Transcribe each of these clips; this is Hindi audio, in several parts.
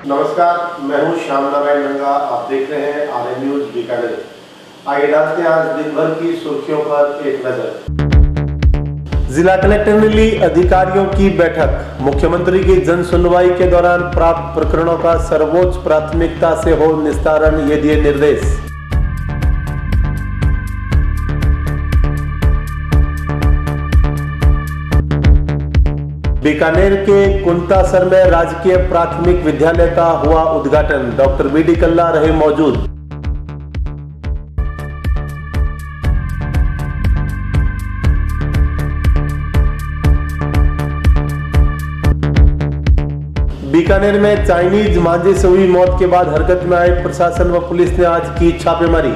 नमस्कार, मैं हूं श्याम नारायण रंगा। आप देख रहे हैं आरएन न्यूज बीकानेर। आइए डालते हैं आज दिन भर की सुर्खियों पर एक नजर। जिला कलेक्टर ने ली अधिकारियों की बैठक। मुख्यमंत्री की जन सुनवाई के दौरान प्राप्त प्रकरणों का सर्वोच्च प्राथमिकता से हो निस्तारण, ये दिए निर्देश। बीकानेर के कुंतासर में राजकीय प्राथमिक विद्यालय का हुआ उद्घाटन। डॉक्टर बी डी कल्ला रहे मौजूद। बीकानेर में चाइनीज मांझे से हुई मौत के बाद हरकत में आए प्रशासन व पुलिस ने आज की छापेमारी।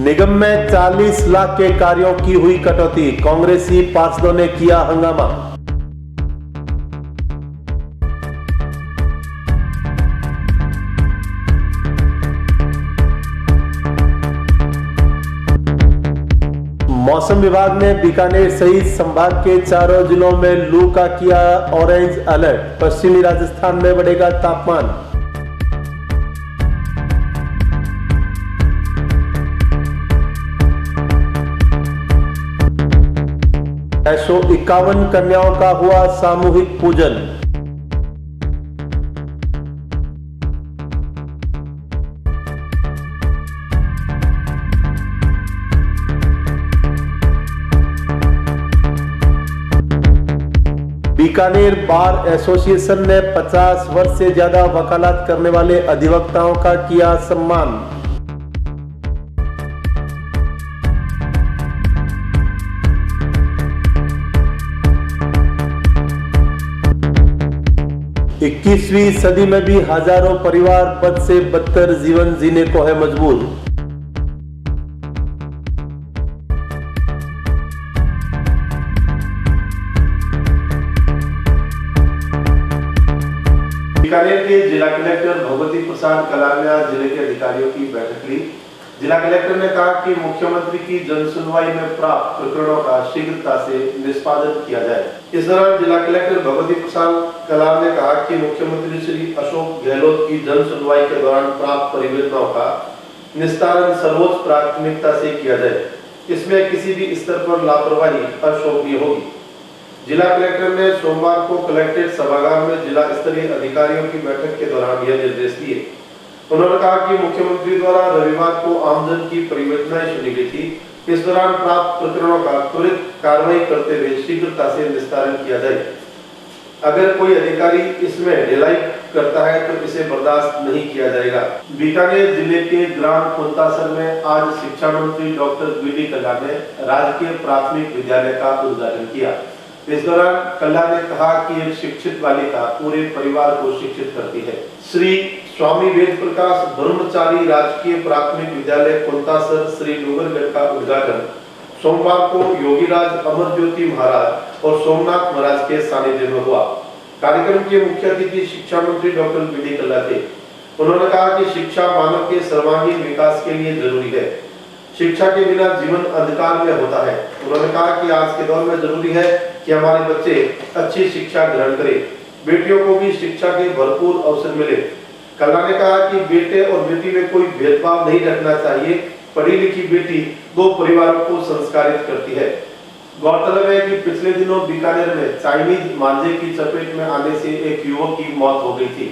निगम में 40 लाख के कार्यों की हुई कटौती। कांग्रेसी पार्षदों ने किया हंगामा। मौसम विभाग ने बीकानेर सहित संभाग के चारों जिलों में लू का किया ऑरेंज अलर्ट। पश्चिमी राजस्थान में बढ़ेगा तापमान। 651 कन्याओं का हुआ सामूहिक पूजन। बीकानेर बार एसोसिएशन ने 50 वर्ष से ज्यादा वकालत करने वाले अधिवक्ताओं का किया सम्मान। इक्कीसवीं सदी में भी हजारों परिवार बद से बदतर जीवन जीने को है मजबूर। बीकानेर के जिला कलेक्टर भगवती प्रसाद कलार ने आज जिले के अधिकारियों की बैठक ली। जिला कलेक्टर ने कहा कि मुख्यमंत्री की जन सुनवाई में प्राप्त प्रकरणों का शीघ्रता से निष्पादन किया जाए। इस दौरान जिला कलेक्टर भगवती प्रसाद कलार ने कहा कि मुख्यमंत्री श्री अशोक गहलोत की जन सुनवाई के दौरान प्राप्त परिवेदनाओं का निस्तारण सर्वोच्च प्राथमिकता से किया जाए। इसमें किसी भी स्तर पर लापरवाही अशोभनीय होगी। जिला कलेक्टर ने सोमवार को कलेक्ट्रेट सभागार में जिला स्तरीय अधिकारियों की बैठक के दौरान यह निर्देश दिए। उन्होंने कहा कि मुख्यमंत्री द्वारा रविवार को आमजन की परिवेदनाएं सुनी गई थी। इस दौरान प्राप्त प्रकरणों का त्वरित कार्रवाई करते हुए शीघ्रता से निस्तारण किया जाए। अगर कोई अधिकारी इसमें ढिलाई करता है तो इसे बर्दाश्त नहीं किया जाएगा। बीकानेर जिले के ग्राम कुंतासर में आज शिक्षा मंत्री डॉक्टर बी डी कल्ला ने राजकीय प्राथमिक विद्यालय का उद्घाटन किया। इस दौरान कल्ला ने कहा कि एक शिक्षित बालिका पूरे परिवार को शिक्षित करती है। श्री स्वामी वेद प्रकाश ब्रह्मचारी राजकीय प्राथमिक विद्यालय कुंतासर श्री डूंगरगढ़ का उद्घाटन सोमवार को योगीराज अमर ज्योति महाराज और सोमनाथ महाराज के सानिध्य में हुआ। कार्यक्रम के मुख्य अतिथि शिक्षा मंत्री डॉक्टर बी डी कल्ला थे। उन्होंने कहा कि शिक्षा मानव के सर्वांगीण विकास के लिए जरूरी है। शिक्षा के बिना जीवन अंधकार में होता है। उन्होंने कहा कि आज के दौर में जरूरी है कि हमारे बच्चे अच्छी शिक्षा ग्रहण करें। बेटियों को भी शिक्षा के भरपूर अवसर मिले। कल्ला ने कहा कि बेटे और बेटी में कोई भेदभाव नहीं रखना चाहिए। पढ़ी लिखी बेटी दो परिवारों को संस्कारित करती है। गौरतलब है कि पिछले दिनों बीकानेर में चाइनीज मांझे की चपेट में आने से एक युवक की मौत हो गई थी।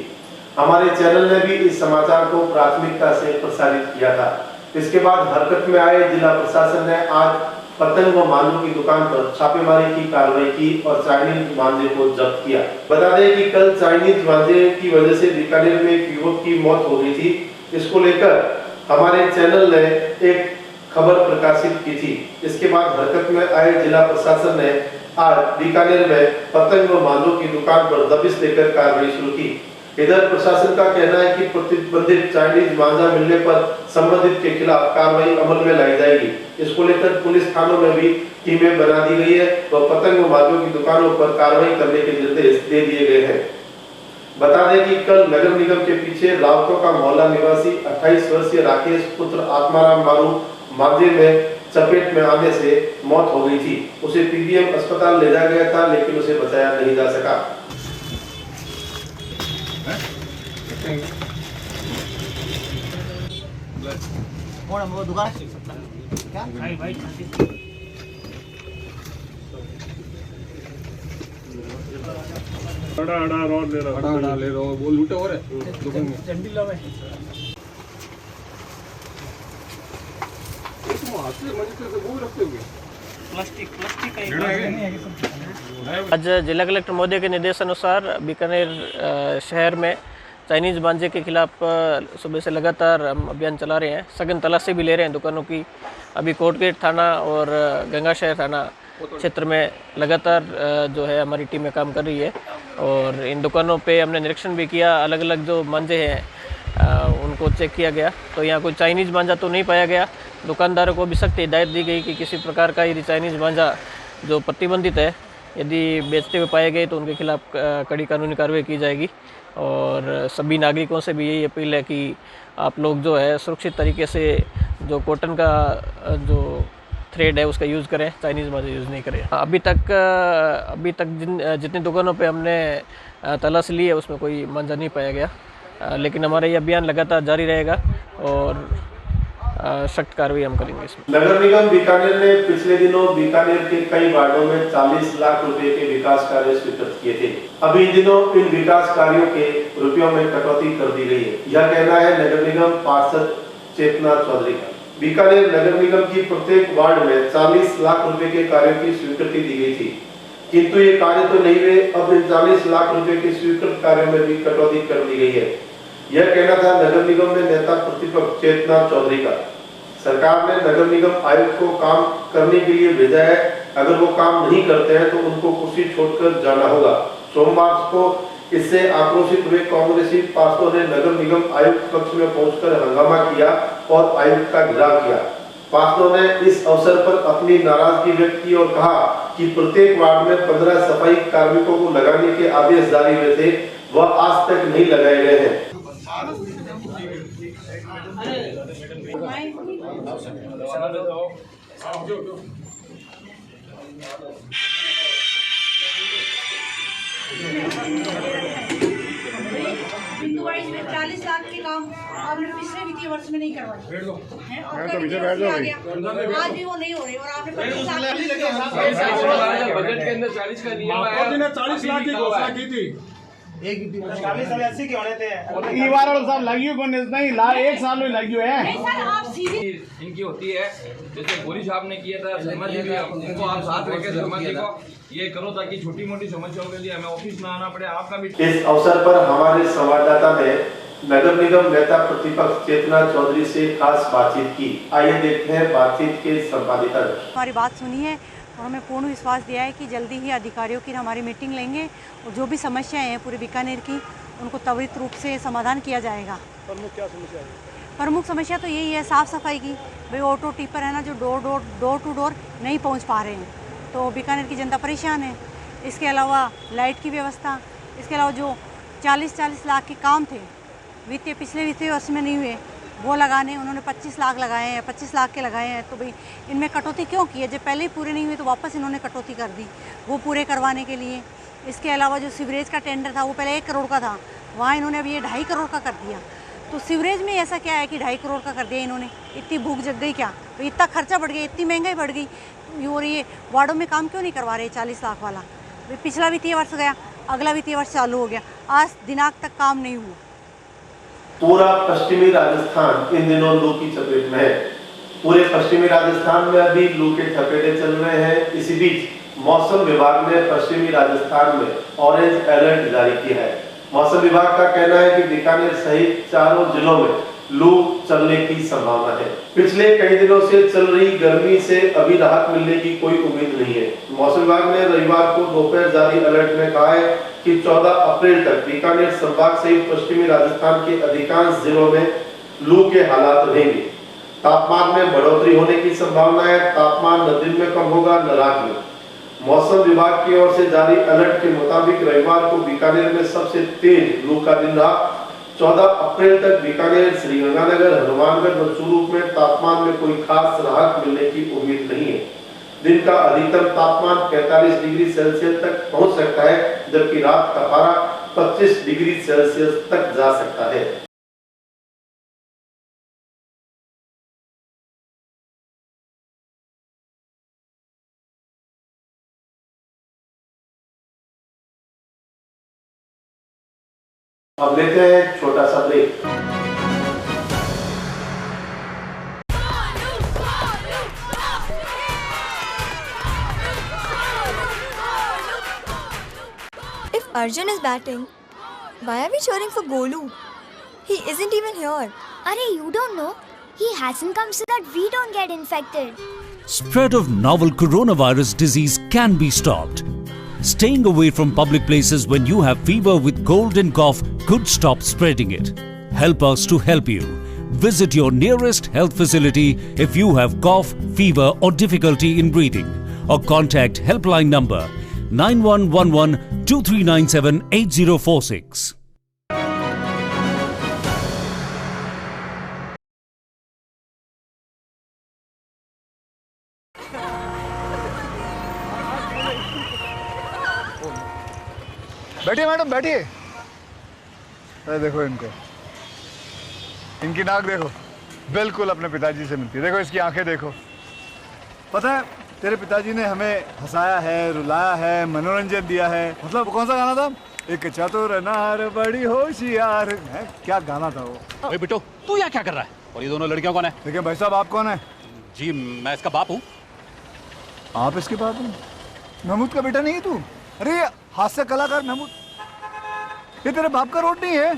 हमारे चैनल ने भी इस समाचार को प्राथमिकता से प्रसारित किया था। इसके बाद हरकत में आए जिला प्रशासन ने आज पतंग व मांझों की दुकान पर छापेमारी की कार्रवाई की और चाइनीज मांझे को जब्त किया। बता दें कि कल चाइनीज मांझे की वजह से बीकानेर में एक युवक की मौत हो गई थी। इसको लेकर हमारे चैनल ने एक खबर प्रकाशित की थी। इसके बाद हरकत में आए जिला प्रशासन ने आज बीकानेर में पतंग व मांझों की दुकान पर दबिश देकर कार्रवाई शुरू की। इधर प्रशासन का कहना है कि प्रतिबंधित चाइनीज मांझा मिलने पर संबंधित के खिलाफ कार्रवाई अमल में लाई जाएगी। इसको लेकर पुलिस थानों में भी टीमें बना दी गई है और पतंग व मांझों की दुकानों पर कार्रवाई करने के निर्देश दे दिए गए हैं। बता दें कि कल नगर निगम के पीछे रावतों का मोहल्ला निवासी 28 वर्षीय राकेश पुत्र आत्माराम मारू मांझे में चपेट में आने से मौत हो गई थी। उसे पीबीएम अस्पताल ले जाया गया था, लेकिन उसे बचाया नहीं जा सका। अड़ा ले रहा वो लूटे और है आज जिला कलेक्टर महोदय के निर्देशानुसार बीकानेर शहर में चाइनीज़ मांझे के खिलाफ सुबह से लगातार हम अभियान चला रहे हैं। सघन तलाशी भी ले रहे हैं दुकानों की। अभी कोटगेट थाना और गंगाशहर थाना क्षेत्र में लगातार जो है हमारी टीमें काम कर रही है और इन दुकानों पे हमने निरीक्षण भी किया। अलग अलग जो मांझे हैं उनको चेक किया गया, तो यहाँ कोई चाइनीज़ मांझा तो नहीं पाया गया। दुकानदारों को भी सख्त हिदायत दी गई कि किसी प्रकार का यदि चाइनीज़ मांझा जो प्रतिबंधित है यदि बेचते हुए पाए गए तो उनके खिलाफ कड़ी कानूनी कार्रवाई की जाएगी। और सभी नागरिकों से भी यही अपील है कि आप लोग जो है सुरक्षित तरीके से जो कॉटन का जो थ्रेड है उसका यूज़ करें, चाइनीज़ मांझा यूज़ नहीं करें। अभी तक जितनी दुकानों पे हमने तलाशी ली है उसमें कोई मांझा नहीं पाया गया, लेकिन हमारा ये अभियान लगातार जारी रहेगा और सख्त कार्रवाई हम करेंगे इसमें। नगर निगम बीकानेर ने पिछले दिनों बीकानेर के कई वार्डों में 40 लाख रुपए के विकास कार्य स्वीकृत किए थे। अभी इन दिनों इन विकास कार्यों के रुपयों में कटौती कर दी गई है। यह कहना है नगर निगम पार्षद चेतना चौधरी का। बीकानेर नगर निगम की प्रत्येक वार्ड में 40 लाख रुपए के कार्यों की स्वीकृति दी गई थी, किंतु ये कार्य तो नहीं हुए। अब इन 40 लाख रुपए के स्वीकृत कार्यों में भी कटौती कर दी गई है। यह कहना था नगर निगम में नेता प्रतिपक्ष चेतना चौधरी का। सरकार ने नगर निगम आयुक्त को काम करने के लिए भेजा है। अगर वो काम नहीं करते हैं तो उनको कुर्सी छोड़कर जाना होगा। सोमवार को इससे आक्रोशित हुए कांग्रेसी पार्षदों ने नगर निगम आयुक्त कक्ष में पहुंचकर हंगामा किया और आयुक्त का घेराव किया। पार्षदों ने इस अवसर पर अपनी नाराजगी व्यक्त की और कहा कि प्रत्येक वार्ड में 15 सफाई कार्मिकों को लगाने के आदेश जारी हुए थे, वह आज तक नहीं लगाए गए हैं। बिंदु वाइज में 40 लाख के काम आपने पिछले वित्तीय वर्ष में नहीं करवाए हैं और आज भी वो नहीं हो रहे और आपने 25 लाख बजट के अंदर 40 का नियम आया। 40 लाख की घोषणा की थी। 40 के होने थे ई बार और सब लगी हो नहीं ला एक साल में लगी है। नहीं सर आप सीधे इनकी होती है जैसे गोरी साहब ने किया था शर्मा जी भी, इनको आप साथ लेके शर्मा जी को ये करो ताकि छोटी मोटी समस्याओं के लिए हमें ऑफिस में आना पड़े। आपका भी इस अवसर पर हमारे संवाददाता ने नगर निगम नेता प्रतिपक्ष चेतना चौधरी से खास बातचीत की। आइए देखते हैं बातचीत के संपादित। हमारी बात सुनी है और हमें पूर्ण विश्वास दिया है कि जल्दी ही अधिकारियों की हमारी मीटिंग लेंगे और जो भी समस्याएं हैं पूरे बीकानेर की उनको त्वरित रूप से समाधान किया जाएगा। प्रमुख क्या समस्या है? प्रमुख समस्या तो यही है साफ़ सफाई की। भाई ऑटो टिपर है ना जो डोर टू डोर नहीं पहुंच पा रहे हैं, तो बीकानेर की जनता परेशान है। इसके अलावा लाइट की व्यवस्था, इसके अलावा जो 40 लाख के काम थे पिछले वित्तीय वर्ष में नहीं हुए वो लगाने उन्होंने 25 लाख लगाए हैं, 25 लाख के लगाए हैं। तो भाई इनमें कटौती क्यों की है? जब पहले ही पूरे नहीं हुए तो वापस इन्होंने कटौती कर दी वो पूरे करवाने के लिए। इसके अलावा जो सीवरेज का टेंडर था वो पहले 1 करोड़ का था, वहाँ इन्होंने अभी ये 2.5 करोड़ का कर दिया। तो सीवरेज में ऐसा क्या है कि 2.5 करोड़ का कर दिया इन्होंने? इतनी भूख जग गई क्या? तो इतना खर्चा बढ़ गया, इतनी महंगाई बढ़ गई और ये वार्डों में काम क्यों नहीं करवा रहे 40 लाख वाला? पिछला वित्तीय वर्ष गया, अगला वित्तीय वर्ष चालू हो गया, आज दिनांक तक काम नहीं हुआ। पूरा पश्चिमी राजस्थान इन दिनों लू की चपेट में है। पूरे पश्चिमी राजस्थान में अभी लू के थपेड़े चल रहे हैं। इसी बीच मौसम विभाग ने पश्चिमी राजस्थान में ऑरेंज अलर्ट जारी किया है। मौसम विभाग का कहना है कि बीकानेर सहित 4 जिलों में लू चलने की संभावना है। पिछले कई दिनों से चल रही गर्मी से अभी राहत मिलने की कोई उम्मीद नहीं है। मौसम विभाग ने रविवार को दोपहर जारी अलर्ट में कहा है कि 14 अप्रैल तक बीकानेर संभाग सहित पश्चिमी राजस्थान के अधिकांश जिलों में लू के हालात रहेंगे। तापमान में बढ़ोतरी होने की संभावना है। तापमान न दिन में कम होगा न रात में। मौसम विभाग की ओर से जारी अलर्ट के मुताबिक रविवार को बीकानेर में सबसे तेज लू का दिन रहा। 14 अप्रैल तक बीकानेर, श्रीगंगानगर, हनुमानगढ़ व चूरू में तापमान में कोई खास राहत मिलने की उम्मीद नहीं है। दिन का अधिकतम तापमान 45 डिग्री सेल्सियस तक पहुंच सकता है, जबकि रात का पारा 25 डिग्री सेल्सियस तक जा सकता है। अब लेते हैं छोटा सा break. If Arjun is batting, why are we cheering for Golu? He isn't even here. Arey, you don't know. He hasn't come so that we don't get infected. Spread of novel coronavirus disease can be stopped. Staying away from public places when you have fever with cold and cough could stop spreading it. Help us to help you. Visit your nearest health facility if you have cough, fever or difficulty in breathing, or contact helpline number 9111 2397 8046. बैठिए मैडम, बैठिए। अरे देखो इनको, इनकी नाक देखो, बिल्कुल अपने पिताजी से मिलती है। देखो इसकी आंखें देखो। पता है तेरे पिताजी ने हमें हंसाया है, रुलाया है, मनोरंजन दिया है। मतलब कौन सा गाना था? एक चतुर नार बड़ी होशियार है, क्या गाना था वो? ओए बिट्टू, तू यहाँ क्या कर रहा है? और ये दोनों लड़कियां कौन है? देखिए भाई साहब, आप कौन है? जी मैं इसका बाप हूँ। आप इसके बाप हैं? महमूद का बेटा नहीं है तू? अरे हास्य कलाकार महमूद, ये तेरे बाप का रोड नहीं है?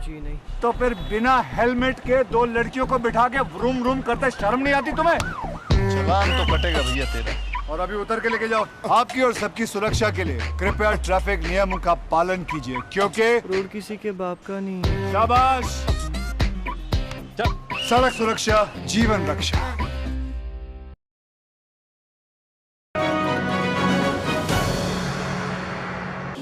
जी नहीं। तो फिर बिना हेलमेट के दो लड़कियों को बिठा के रूम रूम करते शर्म नहीं आती तुम्हें? चलान तो कटेगा भैया तेरा। और अभी उतर के लेके जाओ। आपकी और सबकी सुरक्षा के लिए कृपया ट्रैफिक नियमों का पालन कीजिए, क्योंकि रोड किसी के बाप का नहीं है। शाबाश। सड़क सुरक्षा जीवन रक्षा।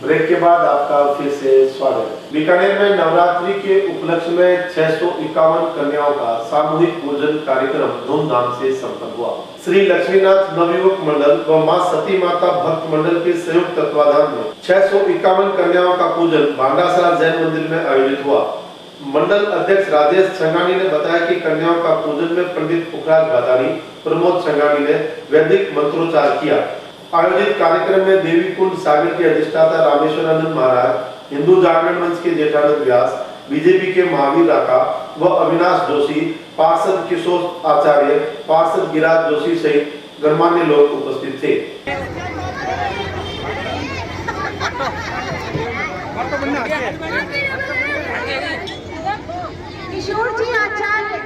ब्रेक के बाद आपका फिर से स्वागत। बीकानेर में नवरात्रि के उपलक्ष्य में 651 कन्याओं का सामूहिक पूजन कार्यक्रम धूमधाम से संपन्न हुआ। श्री लक्ष्मीनाथ नवयुवक मंडल व मां सती माता भक्त मंडल के संयुक्त तत्वाधान में 651 कन्याओं का पूजन भांडासरा जैन मंदिर में आयोजित हुआ। मंडल अध्यक्ष राजेश छंगानी ने बताया कि कन्याओं का पूजन में पंडित पुखराज भादानी, प्रमोद छंगानी ने वैदिक मंत्रोच्चार किया। आयोजित कार्यक्रम में देवी कुंड सागर के अधिष्ठाता रामेश्वरानंद महाराज, हिंदू जागरण मंच के जेठानंद व्यास, बीजेपी के महावीर राका व अविनाश जोशी, पार्षद किशोर आचार्य, पार्षद गिराज जोशी सहित गणमान्य लोग उपस्थित थे। किशोर जी आचार्य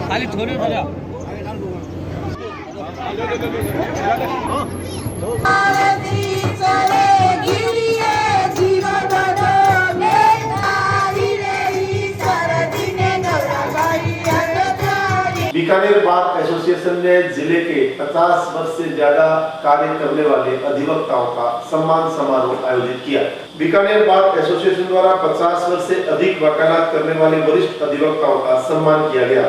खाली थोड़ी हो जा। बीकानेर बार एसोसिएशन ने जिले के 50 वर्ष से ज्यादा कार्य करने वाले अधिवक्ताओं का सम्मान समारोह आयोजित किया। बीकानेर बार एसोसिएशन द्वारा 50 वर्ष से अधिक वकालत करने वाले वरिष्ठ अधिवक्ताओं का सम्मान किया गया।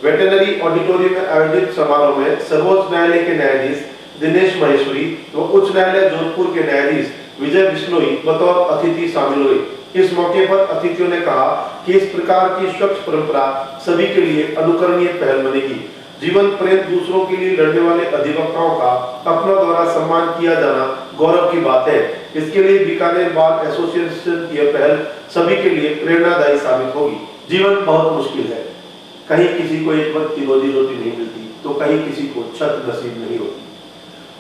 वेटरनरी ऑडिटोरियम में आयोजित समारोह में सर्वोच्च न्यायालय के न्यायाधीश दिनेश महेश्वरी व उच्च न्यायालय जोधपुर के न्यायाधीश विजय बिश्नोई बतौर अतिथि शामिल हुए। इस मौके पर अतिथियों ने कहा कि इस प्रकार की स्वच्छ परंपरा सभी के लिए अनुकरणीय पहल बनेगी। जीवन पर्यंत दूसरों के लिए लड़ने वाले अधिवक्ताओं का अपनों द्वारा सम्मान किया जाना गौरव की बात है। इसके लिए बीकानेर बार एसोसिएशन की यह पहल सभी के लिए प्रेरणादायी साबित होगी। जीवन बहुत मुश्किल है, कहीं किसी को एक वक्त की रोजी रोटी नहीं मिलती तो कहीं किसी को छत नसीब नहीं होती।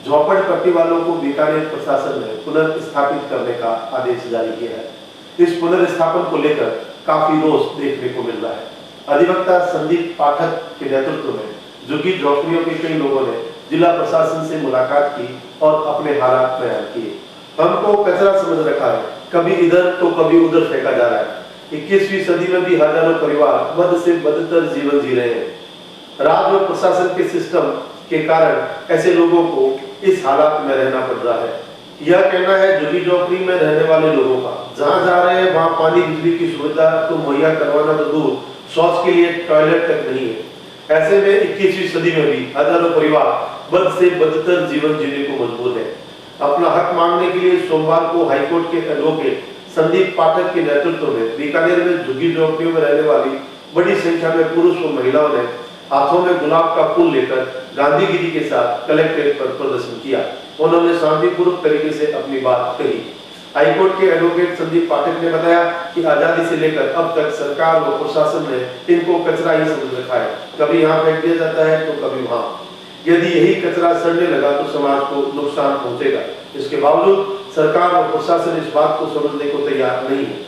झोपड़पट्टी वालों को बीकानेर प्रशासन ने पुनर्स्थापित करने का आदेश जारी किया है। इस पुनर्स्थापन को लेकर काफी रोष देखने को मिल रहा है। अधिवक्ता संदीप पाठक के नेतृत्व में झुग्गी झोपड़ियों के कई लोगों ने जिला प्रशासन से मुलाकात की और अपने हालात बयान किए। हमको कचरा समझ रखा है, कभी इधर तो कभी उधर फेंका जा रहा है। 21वीं सदी में भी हजारों परिवार मद से बदतर जीवन जी रहे हैं। राज्य और प्रशासन के सिस्टम के कारण ऐसे लोगों को इस हालात में रहना पड़ रहा है। यह कहना है झुग्गी झोपड़ी में रहने वाले लोगों का। जहां जा रहे हैं वहां पानी बिजली की सुविधा तो मुहैया करवाना तो दूर, शौच के लिए टॉयलेट तक नहीं है। ऐसे में 21वीं सदी में भी हजारों परिवार बद से बदतर जीवन जीने को मजबूर है। अपना हक मांगने के लिए सोमवार को हाईकोर्ट के एडवोकेट संदीप पाठक के नेतृत्व में बीकानेर में झुग्गी झोपड़ियों में रहने वाली बड़ी संख्या में पुरुष और महिलाओं ने हाथों में गुलाब का फूल लेकर गांधीगिरी के साथ कलेक्ट्रेट पर प्रदर्शन किया। उन्होंने शांतिपूर्वक तरीके से अपनी बात कही। हाईकोर्ट के एडवोकेट संदीप पाठक ने बताया कि आजादी से लेकर अब तक सरकार व प्रशासन ने इनको कचरा ही समझ रखा है। कभी यहाँ फेंक दिया जाता है तो कभी वहाँ। यदि यही कचरा सड़ने लगा तो समाज को नुकसान पहुंचेगा। इसके बावजूद सरकार और प्रशासन इस बात को समझने को तैयार नहीं है।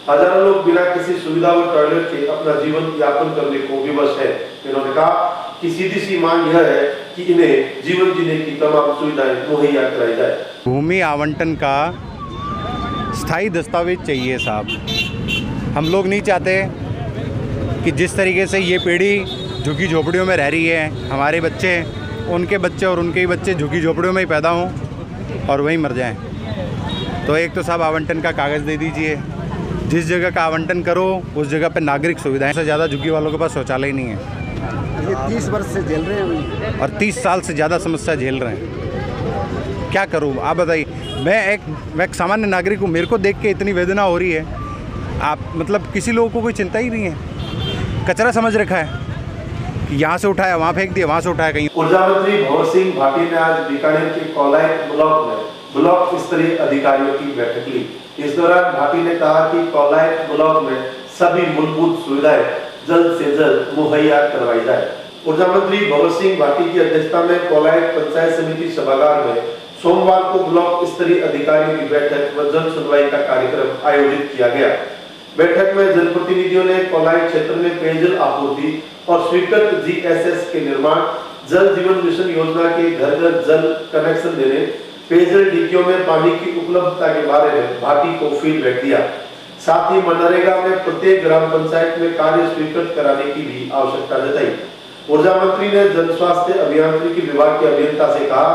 हजारों लोग बिना किसी सुविधा और टॉयलेट के अपना जीवन यापन करने को विवश है। इन्होंने कहा कि सीधी सी मांग यह है कि इन्हें जीवन जीने की तमाम सुविधाएं मुहैया कराई जाए। भूमि आवंटन का स्थायी दस्तावेज चाहिए साहब। हम लोग नहीं चाहते कि जिस तरीके से ये पीढ़ी झुग्गी झोपड़ियों में रह रही है, हमारे बच्चे, उनके बच्चे और उनके ही बच्चे झुग्गी झोपड़ियों में ही पैदा हों और वहीं मर जाएं। तो एक तो साहब आवंटन का कागज़ दे दीजिए। जिस जगह का आवंटन करो उस जगह पे नागरिक सुविधाएं से ज़्यादा झुग्गी वालों के पास शौचालय ही नहीं है। ये 30 वर्ष से झेल रहे हैं और 30 साल से ज़्यादा समस्या झेल रहे हैं। क्या करूँ आप बताइए। मैं एक सामान्य नागरिक हूँ, मेरे को देख के इतनी वेदना हो रही है। आप मतलब किसी लोगों को कोई चिंता ही नहीं है। कचरा समझ रखा है कि यहाँ से उठाया वहाँ फेंक दिया, वहाँ से उठाया कहीं। ऊर्जा मंत्री भंवर सिंह भाटी ने आज बीकानेर के कोलायत ब्लॉक में ब्लॉक स्तरीय अधिकारियों की बैठक ली। इस दौरान भाटी ने कहा कि कोलायत ब्लॉक में सभी मूलभूत सुविधाएं जल्द से जल्द मुहैया करवाई जाए। ऊर्जा मंत्री भंवर सिंह भाटी की अध्यक्षता में कोलायत पंचायत समिति सभागार में सोमवार को ब्लॉक स्तरीय अधिकारियों की बैठक व जन सुनवाई का कार्यक्रम आयोजित किया गया। बैठक में जनप्रतिनिधियों ने कोलायत क्षेत्र में पेयजल आपूर्ति और स्वीकृत जीएसएस के निर्माण, जल जीवन मिशन योजना के घर घर जल कनेक्शन देने, पेयजल डिक्कियों में पानी की उपलब्धता के बारे में भाटी को फीडबैक दिया। साथ ही मनरेगा में प्रत्येक ग्राम पंचायत में कार्य स्वीकृत कराने की भी आवश्यकता जताई। ऊर्जा मंत्री ने जन स्वास्थ्य अभियांत्रिकी विभाग के अभियंता से कहा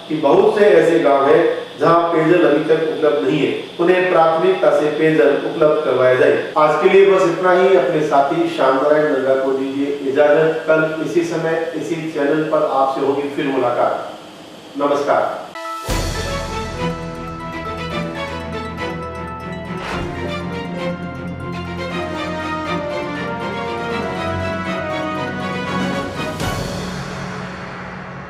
कि बहुत से ऐसे गांव हैं जहां पेयजल अभी तक उपलब्ध नहीं है, उन्हें प्राथमिकता से पेयजल उपलब्ध करवाया जाए। आज के लिए बस इतना ही। अपने साथी श्याम नारायण नंदा को दीजिए इजाजत। कल इसी समय इसी चैनल पर आपसे होगी फिर मुलाकात। नमस्कार।